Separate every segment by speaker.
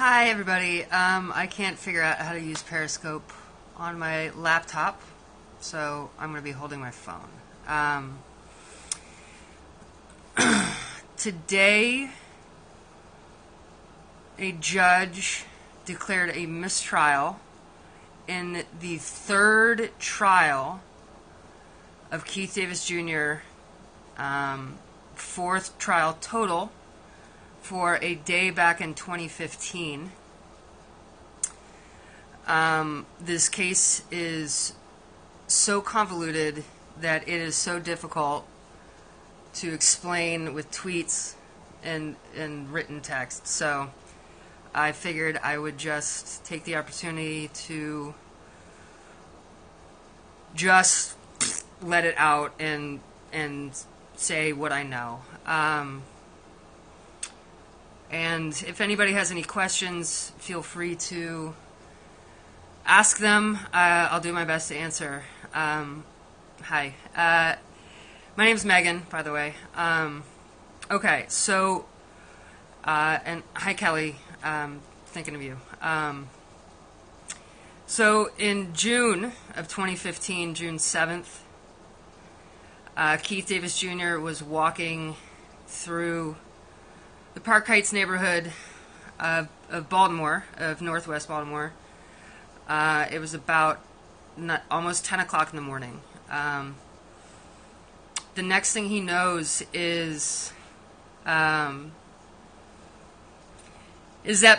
Speaker 1: Hi everybody. I can't figure out how to use Periscope on my laptop, so I'm going to be holding my phone. Today, a judge declared a mistrial in the third trial of Keith Davis Jr., fourth trial total, for a day back in 2015. This case is so convoluted that it is so difficult to explain with tweets and written text. So I figured I would just take the opportunity to just let it out and say what I know. And if anybody has any questions, feel free to ask them. I'll do my best to answer. Hi. My name's Megan, by the way. Okay, so, and hi, Kelly. Thinking of you. So in June of 2015, June 7th, Keith Davis Jr. was walking through the Park Heights neighborhood of Baltimore, of Northwest Baltimore. It was about almost 10 o'clock in the morning. The next thing he knows is that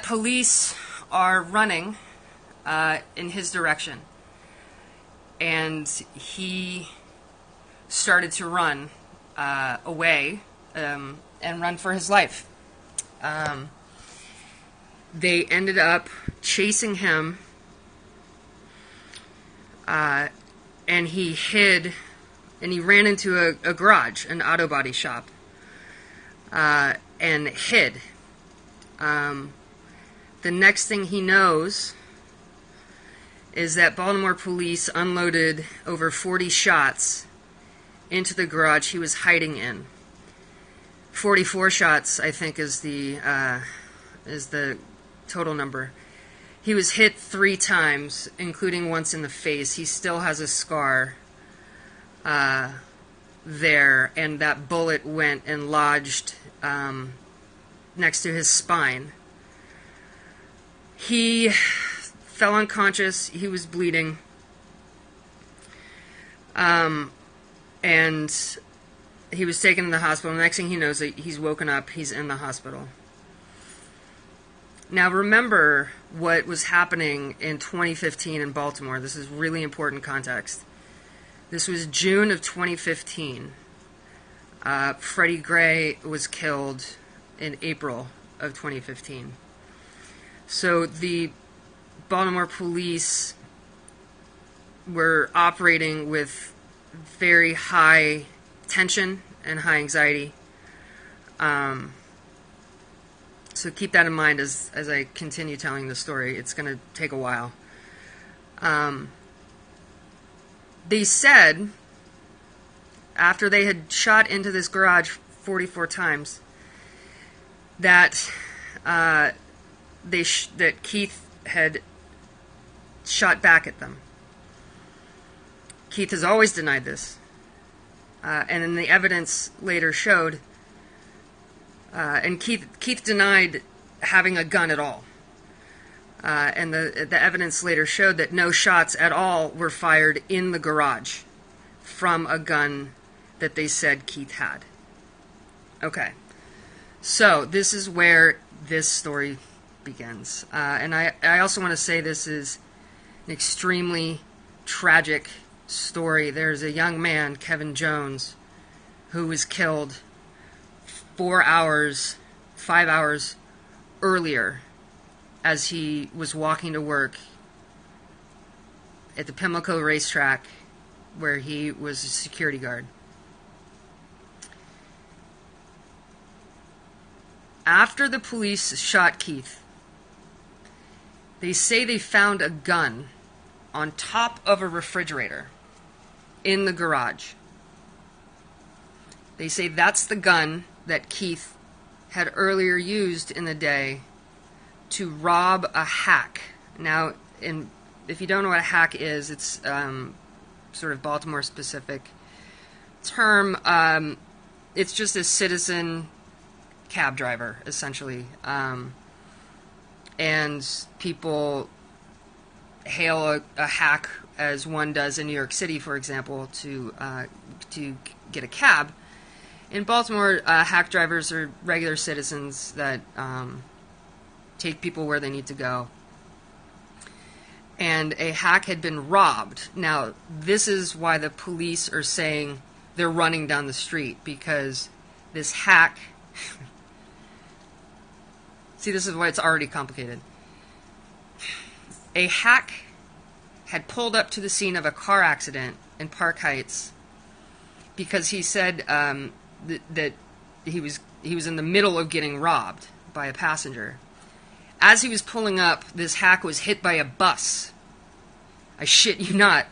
Speaker 1: police are running in his direction. And he started to run away and run for his life. They ended up chasing him, and he hid, and he ran into a garage, an auto body shop, and hid. The next thing he knows is that Baltimore police unloaded over 40 shots into the garage he was hiding in. 44 shots, I think, is the total number. He was hit 3 times, including once in the face. He still has a scar there, and that bullet went and lodged next to his spine. He fell unconscious. He was bleeding. And he was taken to the hospital. The next thing he knows, he's woken up. He's in the hospital. Now, remember what was happening in 2015 in Baltimore. This is really important context. This was June of 2015. Freddie Gray was killed in April of 2015. So the Baltimore police were operating with very high tension and high anxiety. So keep that in mind as I continue telling the story. It's going to take a while. They said, after they had shot into this garage 44 times, that that Keith had shot back at them. Keith has always denied this. And then the evidence later showed, and Keith denied having a gun at all. And the evidence later showed that no shots at all were fired in the garage from a gun that they said Keith had. Okay. So this is where this story begins. And I also want to say this is an extremely tragic story. There's a young man, Kevin Jones, who was killed 5 hours earlier as he was walking to work at the Pimlico racetrack where he was a security guard. After the police shot Keith, they say they found a gun on top of a refrigerator in the garage. They say that's the gun that Keith had earlier used in the day to rob a hack. Now, if you don't know what a hack is, it's sort of Baltimore-specific term. It's just a citizen cab driver, essentially. And people hail a hack, as one does in New York City, for example, to get a cab. In Baltimore, hack drivers are regular citizens that take people where they need to go. And a hack had been robbed. Now, this is why the police are saying they're running down the street, because this hack... See, this is why it's already complicated. A hack had pulled up to the scene of a car accident in Park Heights because he said that he was in the middle of getting robbed by a passenger. As he was pulling up, this hack was hit by a bus. I shit you not.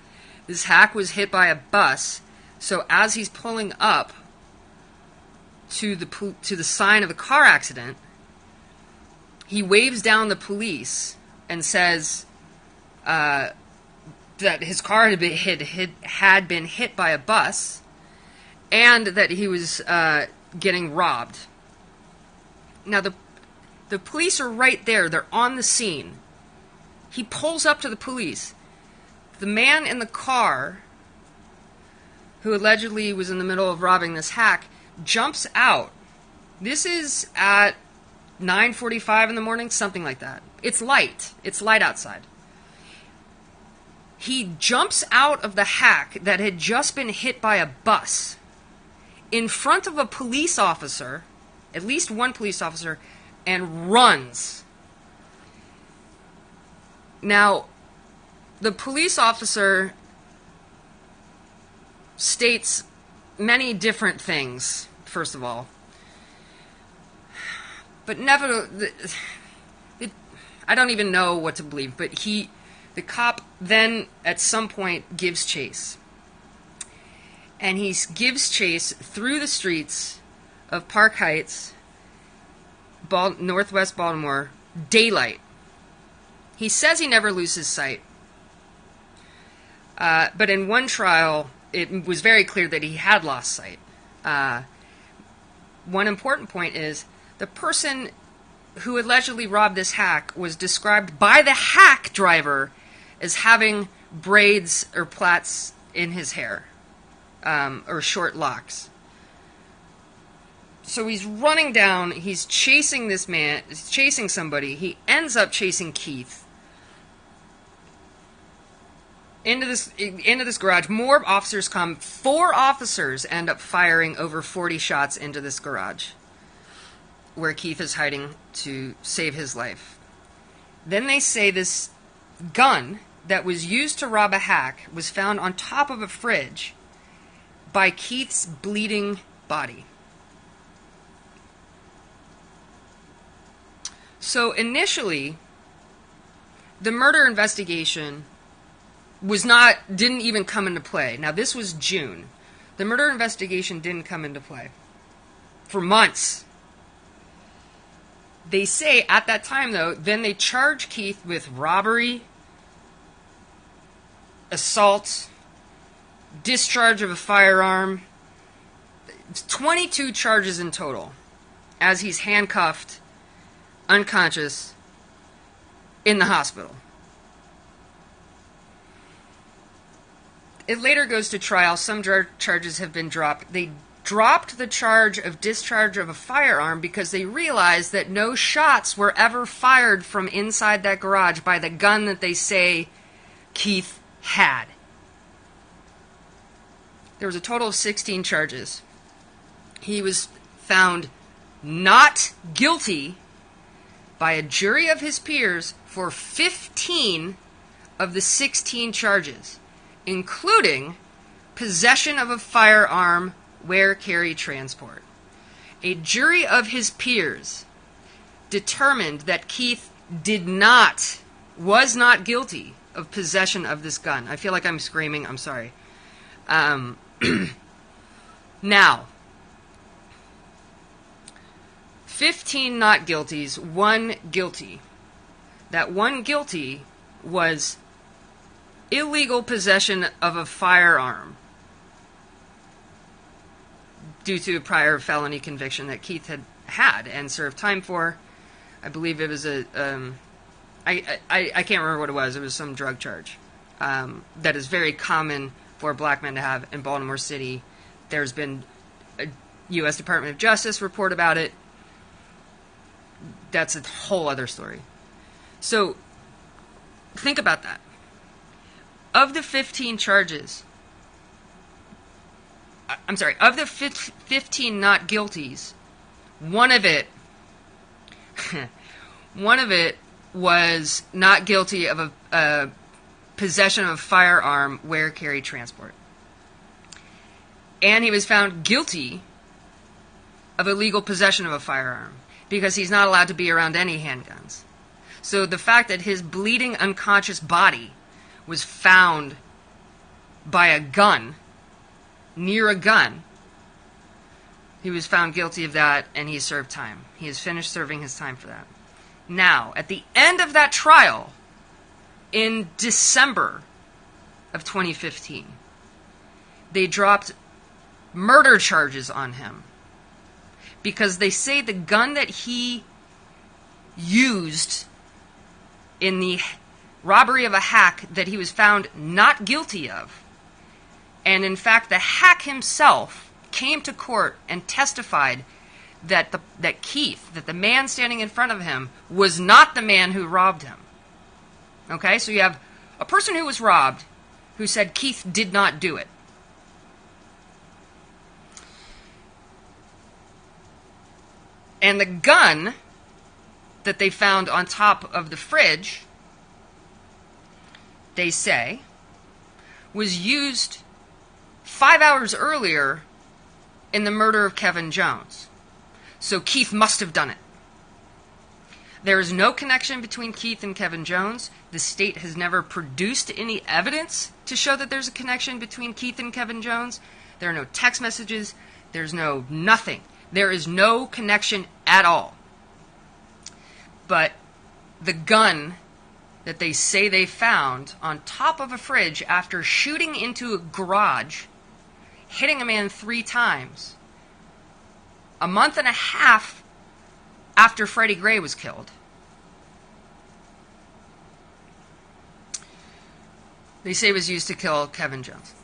Speaker 1: This hack was hit by a bus. So as he's pulling up to the sign of the car accident, he waves down the police and says that his car had been hit by a bus, and that he was getting robbed. Now the police are right there. They're on the scene. He pulls up to the police. The man in the car, who allegedly was in the middle of robbing this hack, jumps out. This is at 9:45 in the morning, something like that. It's light. It's light outside. He jumps out of the hack that had just been hit by a bus in front of a police officer, at least one police officer, and runs. Now, the police officer states many different things, first of all. But I don't even know what to believe, but the cop then at some point gives chase. And he gives chase through the streets of Park Heights, northwest Baltimore, daylight. He says he never loses sight. But in one trial, it was very clear that he had lost sight. One important point is the person who allegedly robbed this hack was described by the hack driver as having braids or plaits in his hair, or short locks. So he's running down, he's chasing this man, he's chasing somebody, he ends up chasing Keith into this garage. More officers come. 4 officers end up firing over 40 shots into this garage where Keith is hiding to save his life. Then they say this gun that was used to rob a hack was found on top of a fridge by Keith's bleeding body. So initially, the murder investigation didn't even come into play. Now, this was June. The murder investigation didn't come into play for months. They say at that time, though, then they charge Keith with robbery, assault, discharge of a firearm. 22 charges in total as he's handcuffed, unconscious, in the hospital. It later goes to trial. Some charges have been dropped. They dropped the charge of discharge of a firearm because they realized that no shots were ever fired from inside that garage by the gun that they say Keith had. There was a total of 16 charges. He was found not guilty by a jury of his peers for 15 of the 16 charges, including possession of a firearm, wear, carry, transport. A jury of his peers determined that Keith was not guilty of possession of this gun. I feel like I'm screaming. I'm sorry. Now, 15 not guilties, 1 guilty. that one guilty was illegal possession of a firearm due to a prior felony conviction that Keith had and served time for. I believe it was I can't remember what it was. It was some drug charge that is very common for black men to have in Baltimore City. There's been a U.S. Department of Justice report about it. That's a whole other story. So, think about that. Of the 15 charges, of the 15 not guilties, one of it was not guilty of a possession of a firearm, wear, carry, transport. And he was found guilty of illegal possession of a firearm because he's not allowed to be around any handguns. So the fact that his bleeding, unconscious body was found by a gun, near a gun, he was found guilty of that, and he served time. He has finished serving his time for that. Now, at the end of that trial, in December of 2015, they dropped murder charges on him because they say the gun that he used in the robbery of a hack that he was found not guilty of, and in fact the hack himself came to court and testified that Keith, that the man standing in front of him, was not the man who robbed him. Okay, so you have a person who was robbed who said Keith did not do it. And the gun that they found on top of the fridge, they say, was used 5 hours earlier in the murder of Kevin Jones. So Keith must have done it. There is no connection between Keith and Kevin Jones. The state has never produced any evidence to show that there's a connection between Keith and Kevin Jones. There are no text messages. There's no nothing. There is no connection at all. But the gun that they say they found on top of a fridge after shooting into a garage, hitting a man 3 times, a month and a half after Freddie Gray was killed, they say was used to kill Kevin Jones.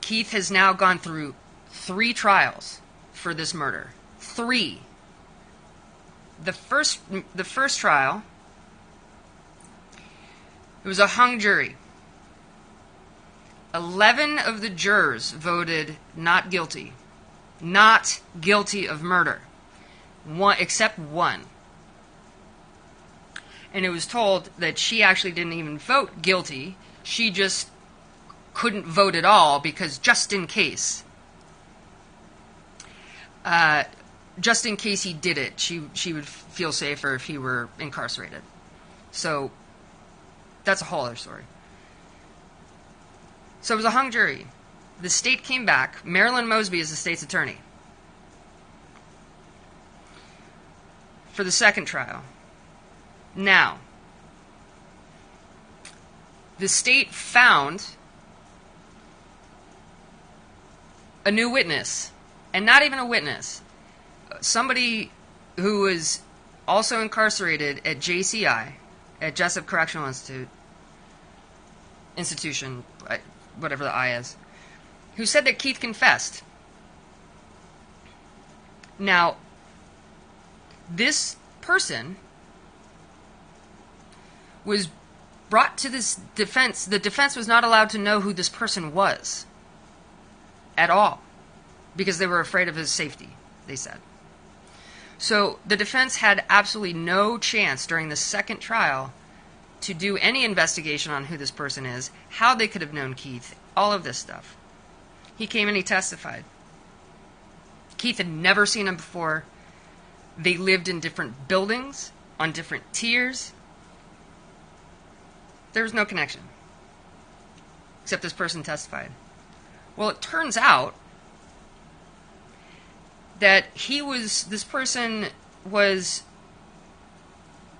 Speaker 1: Keith has now gone through 3 trials for this murder. 3. The first trial, it was a hung jury. 11 of the jurors voted not guilty. Not guilty of murder. Except one. And it was told that she actually didn't even vote guilty. She just couldn't vote at all because just in case he did it, she would feel safer if he were incarcerated. So that's a whole other story. So it was a hung jury. The state came back. Marilyn Mosby is the state's attorney for the second trial. Now, the state found a new witness, and not even a witness, somebody who was also incarcerated at JCI, at Jessup Correctional Institution, whatever the I is, who said that Keith confessed. Now, this person was brought to this defense. The defense was not allowed to know who this person was at all because they were afraid of his safety, they said. So the defense had absolutely no chance during the second trial to do any investigation on who this person is, how they could have known Keith, all of this stuff. He came and he testified. Keith had never seen him before. They lived in different buildings, on different tiers. There was no connection, except this person testified. Well, it turns out that this person was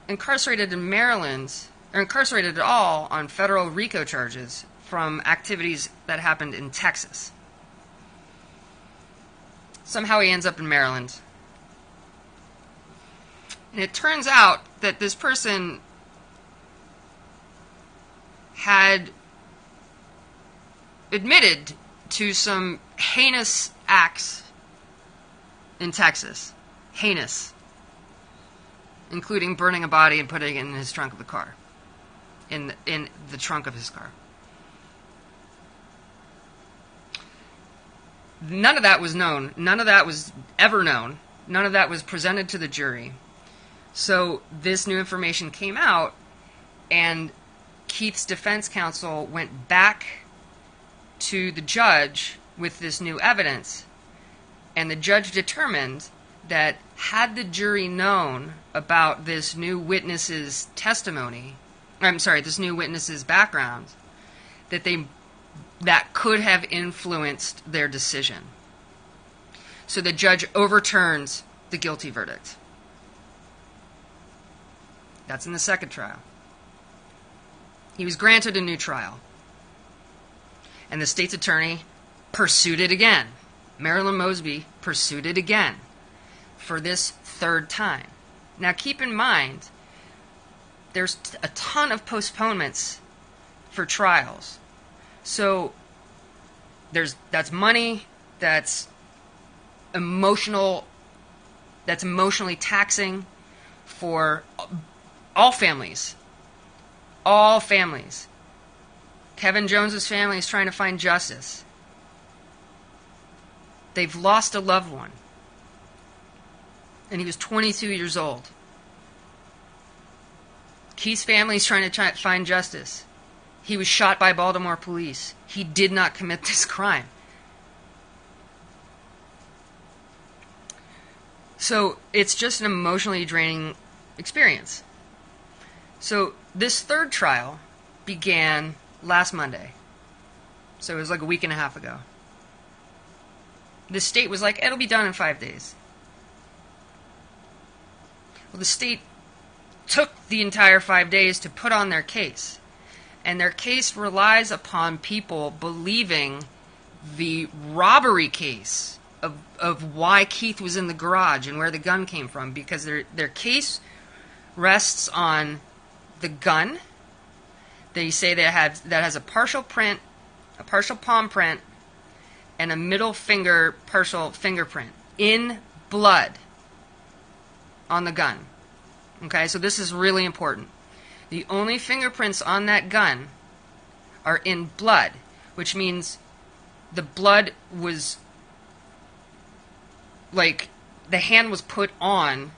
Speaker 1: incarcerated in Maryland, or incarcerated at all on federal RICO charges from activities that happened in Texas. Somehow he ends up in Maryland. And it turns out that this person had admitted to some heinous acts in Texas. Heinous. Including burning a body and putting it in his trunk of the car. In the trunk of his car. None of that was known. None of that was ever known. None of that was presented to the jury. So this new information came out, and Keith's defense counsel went back to the judge with this new evidence, and the judge determined that had the jury known about this new witness's testimony, this new witness's background, that could have influenced their decision. So the judge overturns the guilty verdict. That's in the second trial. He was granted a new trial. And the state's attorney pursued it again. Marilyn Mosby pursued it again for this third time. Now keep in mind, there's a ton of postponements for trials. So that's money, that's emotionally taxing for all families. All families. Kevin Jones's family is trying to find justice. They've lost a loved one. And he was 22 years old. Keith's family is trying to find justice. He was shot by Baltimore police. He did not commit this crime. So it's just an emotionally draining experience. So this third trial began last Monday. So it was like a week and a half ago. The state was like, it'll be done in 5 days. Well, the state took the entire 5 days to put on their case. And their case relies upon people believing the robbery case of why Keith was in the garage and where the gun came from, because their case rests on the gun. They say that has a partial print, a partial palm print, and a middle finger partial fingerprint in blood on the gun. Okay, so this is really important. The only fingerprints on that gun are in blood, which means the blood was like the hand was put on,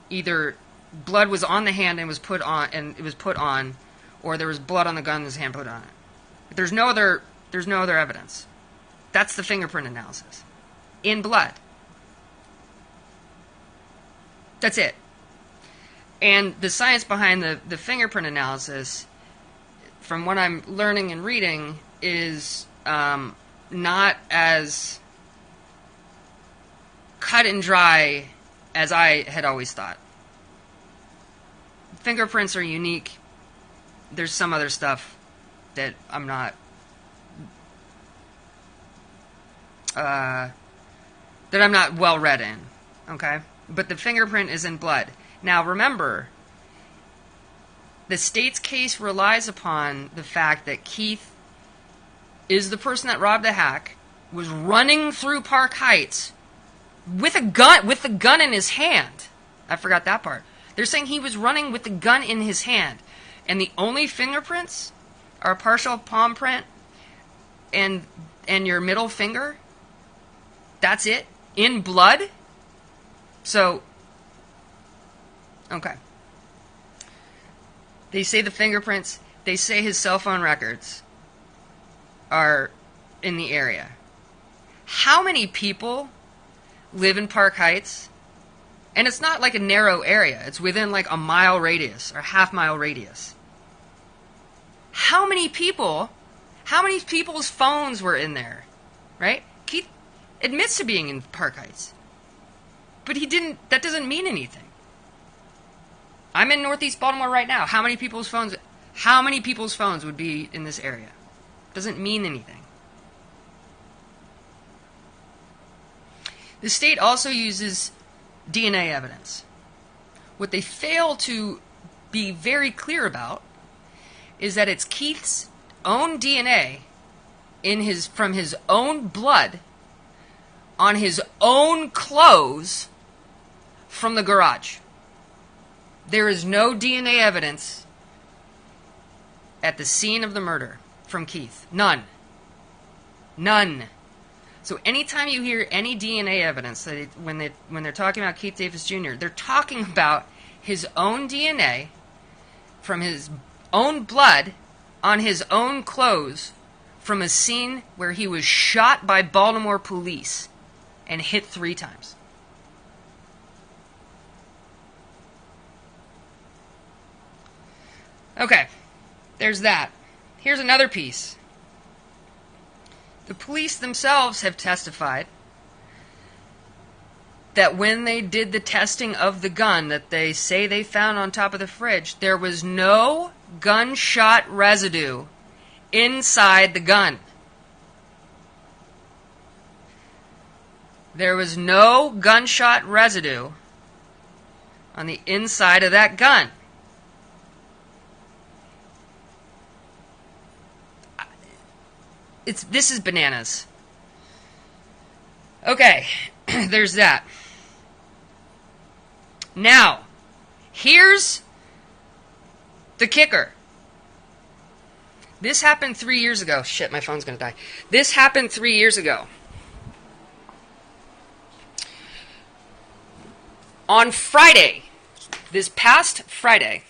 Speaker 1: either blood was on the hand and was put on, or there was blood on the gun and his hand put on it. There's no other evidence. That's the fingerprint analysis. In blood. That's it. And the science behind the fingerprint analysis, from what I'm learning and reading, is not as cut and dry as I had always thought. Fingerprints are unique. There's some other stuff that I'm not well read in. Okay? But the fingerprint is in blood. Now remember, the state's case relies upon the fact that Keith is the person that robbed the hack, was running through Park Heights with the gun in his hand. I forgot that part. They're saying he was running with the gun in his hand. And the only fingerprints are a partial palm print and your middle finger. That's it. In blood. So, okay. They say the fingerprints, they say his cell phone records are in the area. How many people live in Park Heights? And it's not like a narrow area. It's within like a mile radius or half-mile radius. How many people's phones were in there? Right? Keith admits to being in Park Heights. But that doesn't mean anything. I'm in Northeast Baltimore right now. How many people's phones would be in this area? Doesn't mean anything. The state also uses DNA evidence. What they fail to be very clear about is that it's Keith's own DNA from his own blood on his own clothes from the garage. There is no DNA evidence at the scene of the murder from Keith. None. So anytime you hear any DNA evidence, when they're talking about Keith Davis Jr., they're talking about his own DNA from his own blood on his own clothes from a scene where he was shot by Baltimore police and hit 3 times. Okay, there's that. Here's another piece. The police themselves have testified that when they did the testing of the gun that they say they found on top of the fridge, there was no gunshot residue inside the gun. There was no gunshot residue on the inside of that gun. This is bananas. Okay, there's that. Now, here's the kicker. This happened 3 years ago. Shit, my phone's gonna die. This happened 3 years ago. On Friday, this past Friday,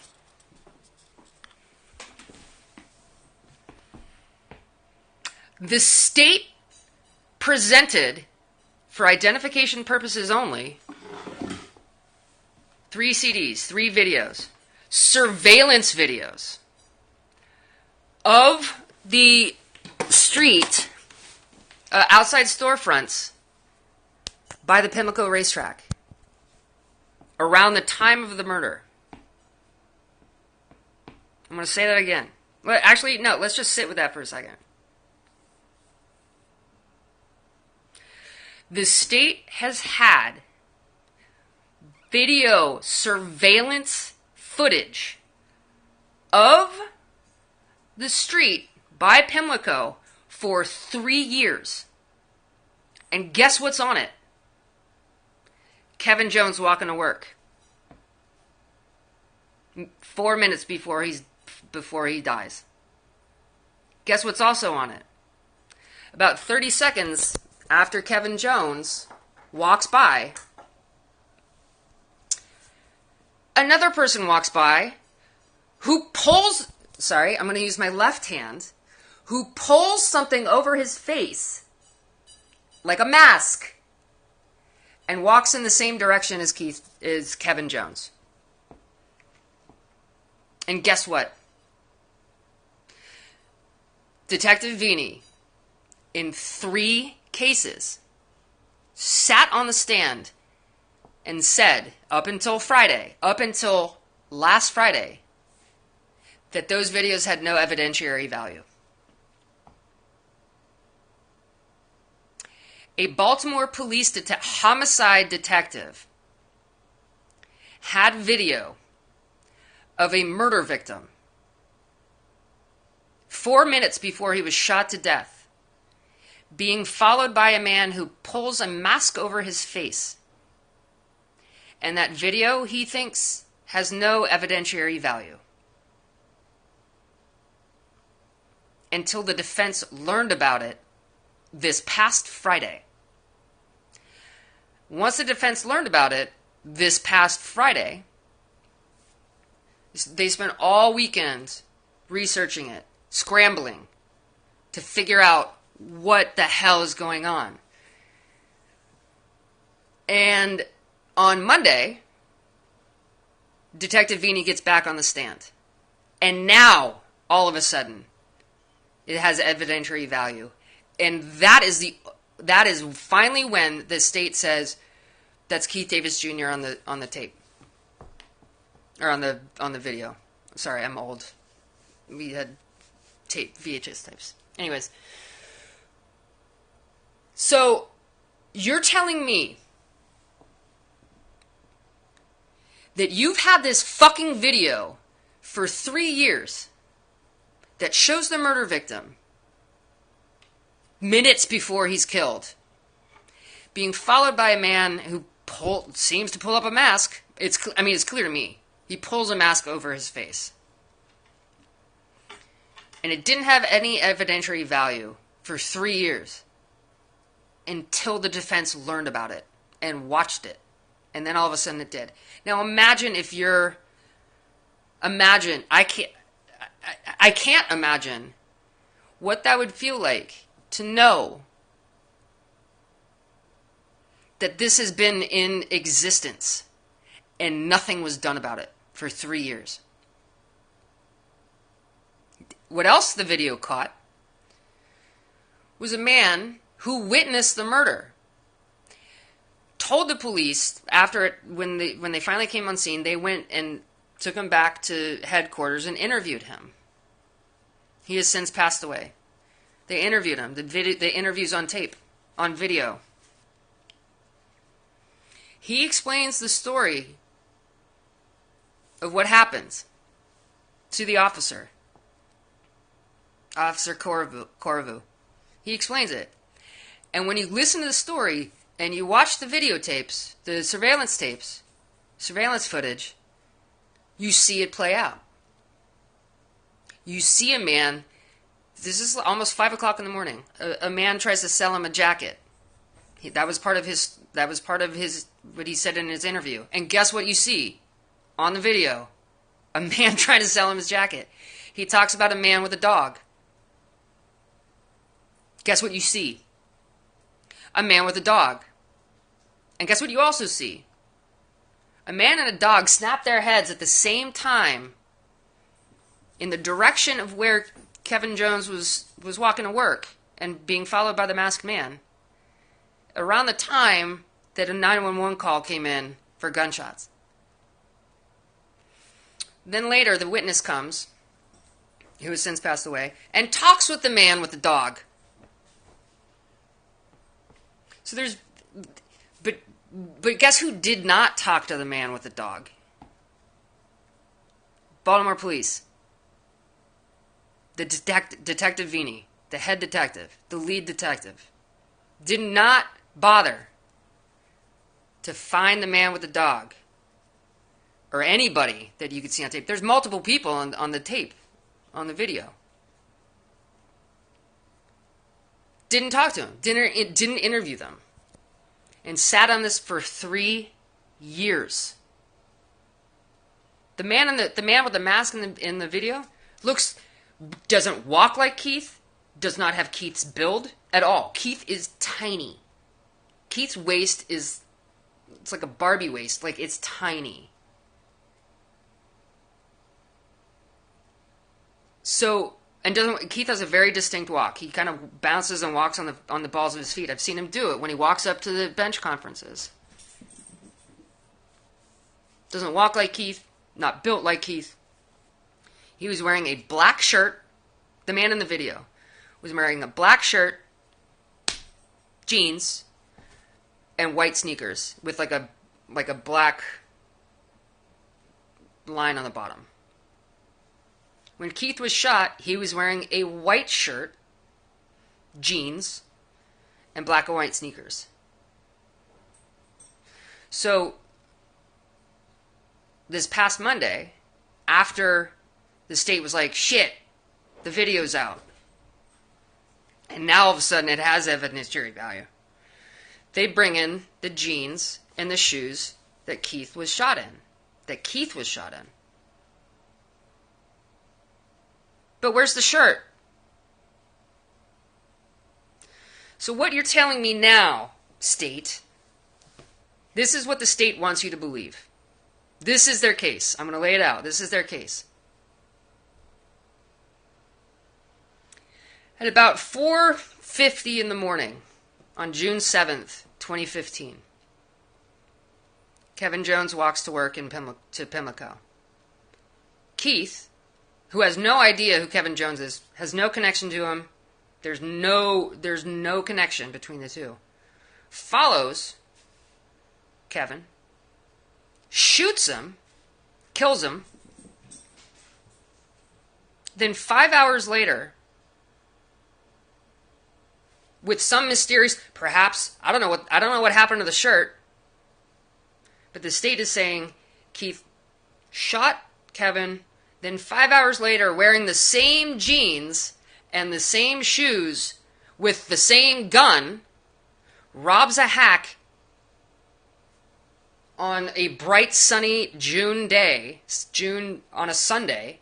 Speaker 1: the state presented, for identification purposes only, 3 CDs, 3 videos, surveillance videos of the street outside storefronts by the Pimlico racetrack around the time of the murder. I'm going to say that again. Well, actually, no, let's just sit with that for a second. The state has had video surveillance footage of the street by Pimlico for 3 years. And guess what's on it? Kevin Jones walking to work 4 minutes before he dies. Guess what's also on it? About 30 seconds after Kevin Jones walks by, another person walks by who pulls, I'm going to use my left hand, who pulls something over his face, like a mask, and walks in the same direction as Kevin Jones. And guess what? Detective Vini, in 3 cases, sat on the stand and said, up until last Friday, that those videos had no evidentiary value. A Baltimore police homicide detective had video of a murder victim 4 minutes before he was shot to death, being followed by a man who pulls a mask over his face. And that video, he thinks, has no evidentiary value. Until the defense learned about it this past Friday. Once the defense learned about it this past Friday, they spent all weekend researching it, scrambling to figure out what the hell is going on. And on Monday, Detective Vini gets back on the stand. And now, all of a sudden, it has evidentiary value. And that is finally when the state says that's Keith Davis Jr. on the tape. or on the video. Sorry, I'm old. We had VHS tapes. Anyways, so you're telling me that you've had this fucking video for 3 years that shows the murder victim minutes before he's killed being followed by a man who seems to pull up a mask. It's clear to me. He pulls a mask over his face. And it didn't have any evidentiary value for 3 years until the defense learned about it and watched it. And then all of a sudden it did. Now imagine I can't imagine what that would feel like to know that this has been in existence and nothing was done about it for 3 years. What else the video caught was a man who witnessed the murder. Told the police after it, when they finally came on scene, they went and took him back to headquarters and interviewed him. He has since passed away. They interviewed him. The interview's on tape, on video. He explains the story of what happens to the officer. Officer Corvu. He explains it. And when you listen to the story and you watch the videotapes, the surveillance footage, you see it play out. You see a man, this is almost 5 o'clock in the morning, a man tries to sell him a jacket. That was part of his, what he said in his interview. And guess what you see on the video? A man trying to sell him his jacket. He talks about a man with a dog. Guess what you see? A man with a dog. And guess what you also see? A man and a dog snap their heads at the same time in the direction of where Kevin Jones was walking to work and being followed by the masked man around the time that a 911 call came in for gunshots. Then later, the witness comes, who has since passed away, and talks with the man with the dog. So but guess who did not talk to the man with the dog? Baltimore police. The Detective Vini, the head detective, the lead detective, did not bother to find the man with the dog or anybody that you could see on tape. There's multiple people on the tape, on the video. Didn't talk to him, didn't interview them, and sat on this for 3 years. The man with the mask in the video doesn't walk like Keith, does not have Keith's build at all. Keith is tiny. Keith's waist it's like a Barbie waist, like it's tiny. So, Keith has a very distinct walk. He kind of bounces and walks on the balls of his feet. I've seen him do it when he walks up to the bench conferences. Doesn't walk like Keith, not built like Keith. He was wearing a black shirt. The man in the video was wearing a black shirt, jeans, and white sneakers with like a black line on the bottom. When Keith was shot, he was wearing a white shirt, jeans, and black and white sneakers. So, this past Monday, after the state was like, shit, the video's out, and now all of a sudden it has evidentiary value, they bring in the jeans and the shoes that Keith was shot in. But where's the shirt? So what you're telling me now, state, this is what the state wants you to believe. This is their case. I'm going to lay it out. This is their case. At about 4:50 in the morning on June 7th, 2015, Kevin Jones walks to work to Pimlico. Keith, who has no idea who Kevin Jones is, has no connection to him. There's no connection between the two. Follows Kevin, shoots him, kills him. Then 5 hours later, with some mysterious, perhaps, I don't know what happened to the shirt, but the state is saying Keith shot Kevin, then 5 hours later, wearing the same jeans and the same shoes with the same gun, robs a hack on a bright sunny June day, on a Sunday,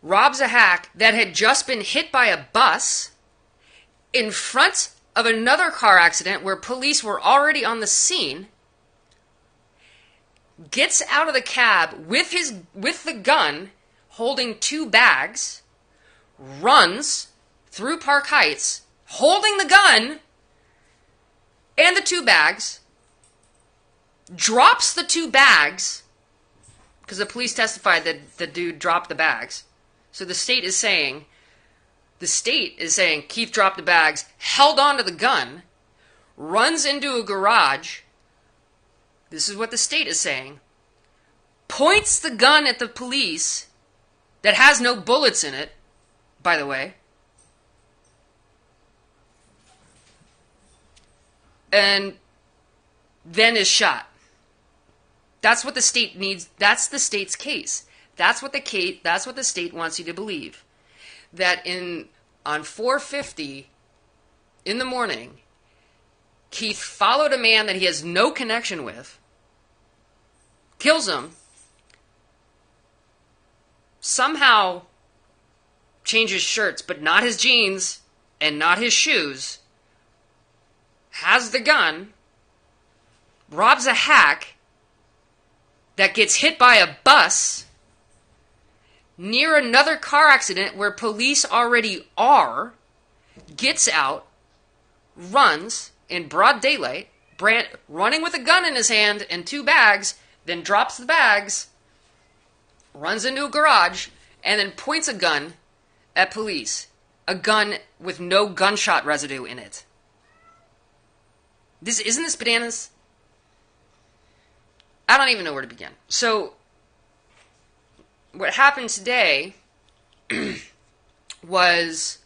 Speaker 1: robs a hack that had just been hit by a bus in front of another car accident where police were already on the scene, gets out of the cab with the gun, holding 2 bags, runs through Park Heights, holding the gun and the 2 bags, drops the 2 bags, because the police testified that the dude dropped the bags. So the state is saying Keith dropped the bags, held onto the gun, runs into a garage. This is what the state is saying. Points the gun at the police that has no bullets in it, by the way. And then is shot. That's what the state needs. That's the state's case. That's what the state wants you to believe. That on 4:50 in the morning, Keith followed a man that he has no connection with, kills him, somehow changes shirts, but not his jeans and not his shoes, has the gun, robs a hack that gets hit by a bus near another car accident where police already are, gets out, runs in broad daylight, running with a gun in his hand and 2 bags, then drops the bags, runs into a garage, and then points a gun at police. A gun with no gunshot residue in it. Isn't this bananas? I don't even know where to begin. So, what happened today was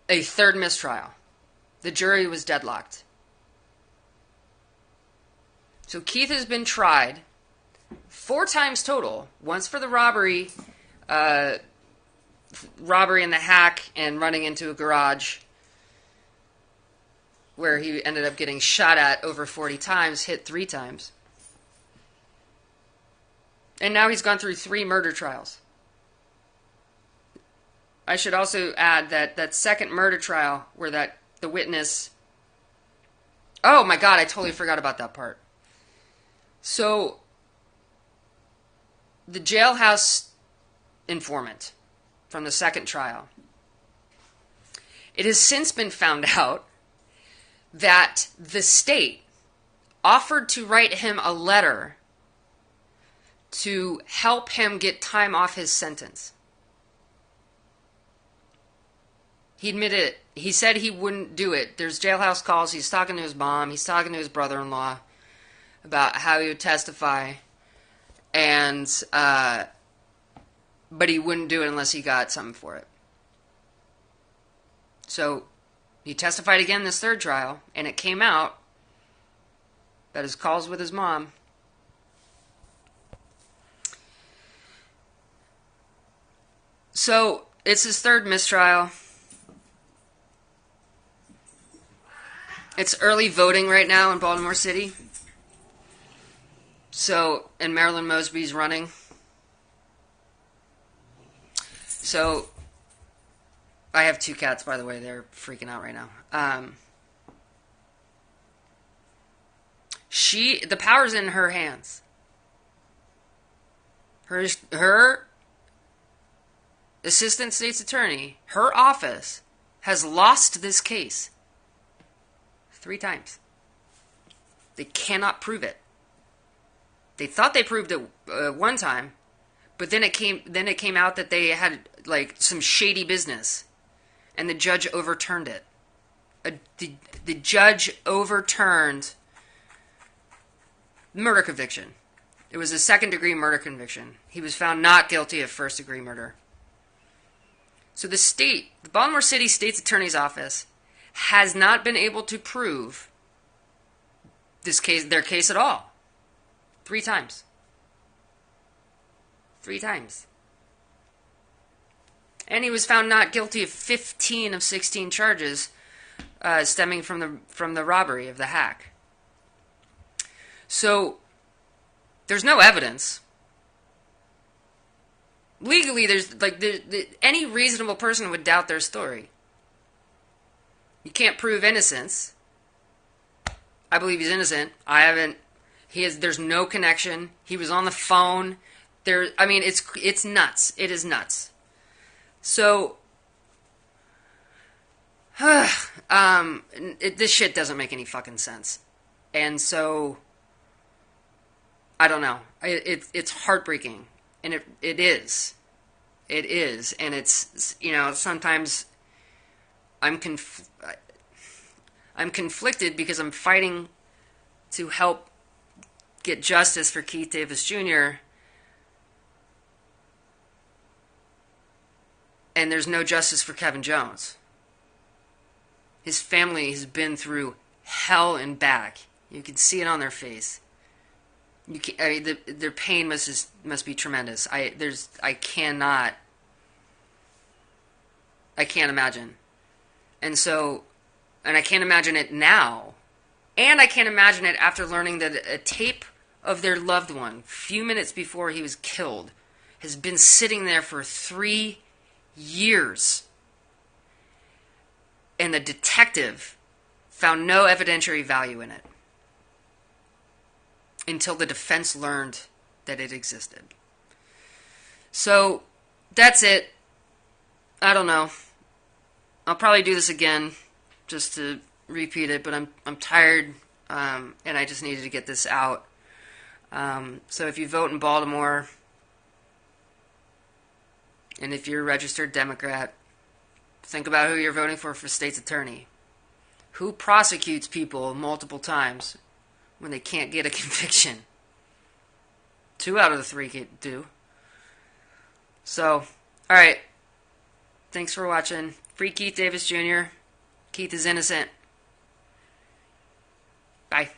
Speaker 1: a third mistrial. The jury was deadlocked. So Keith has been tried 4 times total. Once for the robbery in the hack and running into a garage where he ended up getting shot at over 40 times, hit 3 times. And now he's gone through 3 murder trials. I should also add that second murder trial where the witness... Oh my God, I totally forgot about that part. So, the jailhouse informant from the second trial. It has since been found out that the state offered to write him a letter to help him get time off his sentence. He admitted it. He said he wouldn't do it. There's jailhouse calls. He's talking to his mom. He's talking to his brother-in-law about how he would testify. But he wouldn't do it unless he got something for it. So he testified again in this third trial, and it came out that his calls with his mom So, it's his third mistrial. It's early voting right now in Baltimore City. So, and Marilyn Mosby's running. So, I have 2 cats, by the way. They're freaking out right now. The power's in her hands. Her assistant state's attorney, her office, has lost this case 3 times. They cannot prove it. They thought they proved it one time, but then it came out that they had like some shady business, and the judge overturned it. The judge overturned murder conviction. It was a second-degree murder conviction. He was found not guilty of first-degree murder. So the Baltimore City State's Attorney's Office has not been able to prove their case at all. 3 times. 3 times. And he was found not guilty of 15 of 16 charges stemming from the robbery of the hack. So there's no evidence. Legally, any reasonable person would doubt their story. You can't prove innocence. I believe he's innocent. I haven't. There's no connection. He was on the phone. It's nuts. It is nuts. So, this shit doesn't make any fucking sense. And so, I don't know. It's heartbreaking. And it is. It is. And it's, sometimes I'm conflicted because I'm fighting to help get justice for Keith Davis Jr., and there's no justice for Kevin Jones. His family has been through hell and back. You can see it on their face. Their pain must be tremendous. I can't imagine. And I can't imagine it now. And I can't imagine it after learning that a tape of their loved one, few minutes before he was killed, has been sitting there for 3 years. And the detective found no evidentiary value in it until the defense learned that it existed. So, that's it. I don't know. I'll probably do this again just to repeat it, but I'm tired, and I just needed to get this out. So if you vote in Baltimore, and if you're a registered Democrat, think about who you're voting for state's attorney. Who prosecutes people multiple times when they can't get a conviction? 2 out of the 3 do. So, alright. Thanks for watching. Free Keith Davis Jr. Keith is innocent. Bye.